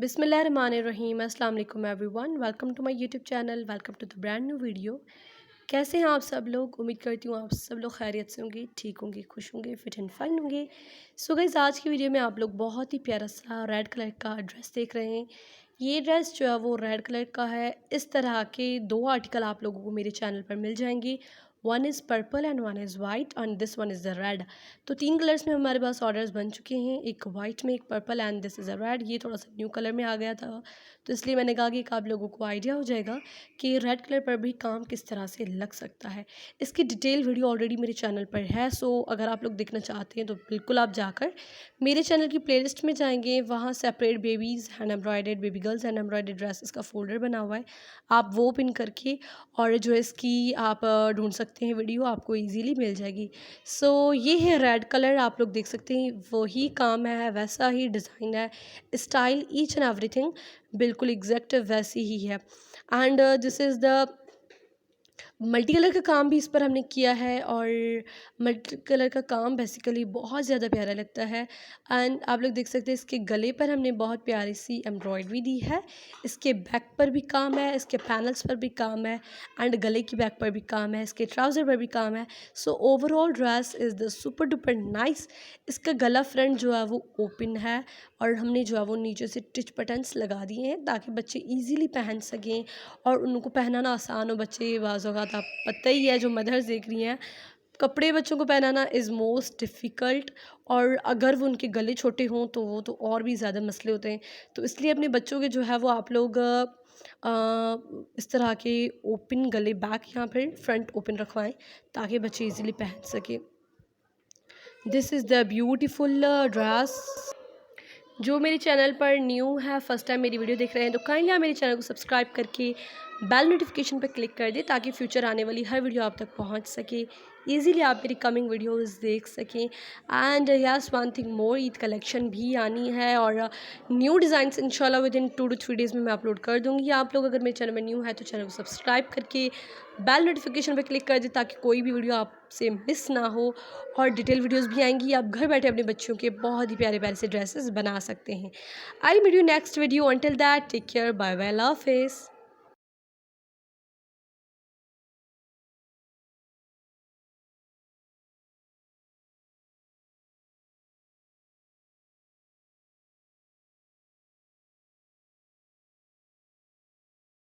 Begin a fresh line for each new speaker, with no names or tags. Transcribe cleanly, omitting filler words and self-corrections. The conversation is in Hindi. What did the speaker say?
बिस्मिल्लाहिर्रहमानिर्रहीम अस्सलाम वालेकुम everyone. Welcome to my YouTube channel. Welcome to the brand new video. कैसे हैं आप सब लोग? उम्मीद करती हूँ आप सब लोग खैरियत से होंगे, ठीक होंगे, खुश होंगे, फिट एंड फाइन होंगे। सो गाइस, आज की वीडियो में आप लोग बहुत ही प्यारा सा रेड कलर का ड्रेस देख रहे हैं। ये ड्रेस जो है वो रेड कलर का है। इस तरह के दो आर्टिकल आप लोगों को मेरे चैनल पर मिल जाएंगे। One is purple and one is white and this one is the red. तो तीन कलर्स में हमारे पास ऑर्डर्स बन चुके हैं, एक वाइट में, एक purple and this is a red. ये थोड़ा सा न्यू कलर में आ गया था, तो इसलिए मैंने कहा कि एक आप लोगों को आइडिया हो जाएगा कि रेड कलर पर भी काम किस तरह से लग सकता है। इसकी डिटेल वीडियो ऑलरेडी मेरे चैनल पर है, सो अगर आप लोग देखना चाहते हैं तो बिल्कुल आप जाकर मेरे चैनल की प्लेलिस्ट में जाएंगे। वहाँ separate babies hand embroidered, baby girls hand embroidered dresses का फोल्डर बना हुआ है। आप वो पिन करके और जो है इसकी आप ढूंढ सकते हैं, वीडियो आपको इजीली मिल जाएगी। सो ये है रेड कलर, आप लोग देख सकते हैं वही काम है, वैसा ही डिज़ाइन है, स्टाइल ईच एंड एवरीथिंग बिल्कुल एग्जैक्ट वैसी ही है। And this is the multi colour का काम भी इस पर हमने किया है, और मल्टी कलर का काम बेसिकली बहुत ज़्यादा प्यारा लगता है। एंड आप लोग देख सकते हैं इसके गले पर हमने बहुत प्यारी सी एम्ब्रॉयडरी दी है। इसके बैक पर भी काम है, इसके पैनल्स पर भी काम है, एंड गले की बैक पर भी काम है, इसके ट्राउज़र पर भी काम है। So overall dress is the super duper nice. इसका गला फ्रंट जो है वो ओपन है, और हमने जो है वो नीचे से टिच बटन्स लगा दिए हैं ताकि बच्चे ईजीली पहन सकें और उनको पहनाना आसान हो। बच्चे बाज़ औक़ात, आप पता ही है जो मदर्स देख रही हैं, कपड़े बच्चों को पहनाना इज़ मोस्ट डिफ़िकल्ट, और अगर वो उनके गले छोटे हों तो वो तो और भी ज़्यादा मसले होते हैं। तो इसलिए अपने बच्चों के जो है वो आप लोग इस तरह के ओपन गले, बैक या फिर फ्रंट ओपन रखवाएं ताकि बच्चे इजीली पहन सकें। This is the beautiful dress. जो मेरे चैनल पर न्यू है, फर्स्ट टाइम मेरी वीडियो देख रहे हैं, तो काइंडली आप मेरे चैनल को सब्सक्राइब करके बेल नोटिफिकेशन पर क्लिक कर दें ताकि फ्यूचर आने वाली हर वीडियो आप तक पहुंच सके, इजीली आप मेरी कमिंग वीडियोस देख सकें। And yes, one thing more, Eid collection भी आनी है और न्यू डिज़ाइंस इंशाल्लाह विद इन 2 to 3 डेज़ में मैं अपलोड कर दूँगी। आप लोग अगर मेरे चैनल में न्यू है तो चैनल को सब्सक्राइब करके बेल नोटिफिकेशन पर क्लिक कर दें ताकि कोई भी वीडियो आपसे मिस ना हो, और डिटेल वीडियोज़ भी आएंगी। आप घर बैठे अपने बच्चों के बहुत ही प्यारे प्यारे से ड्रेसेस बना सकते हैं। I meet you next video, until that take care, bye bye, अल्लाह हाफ़िज़।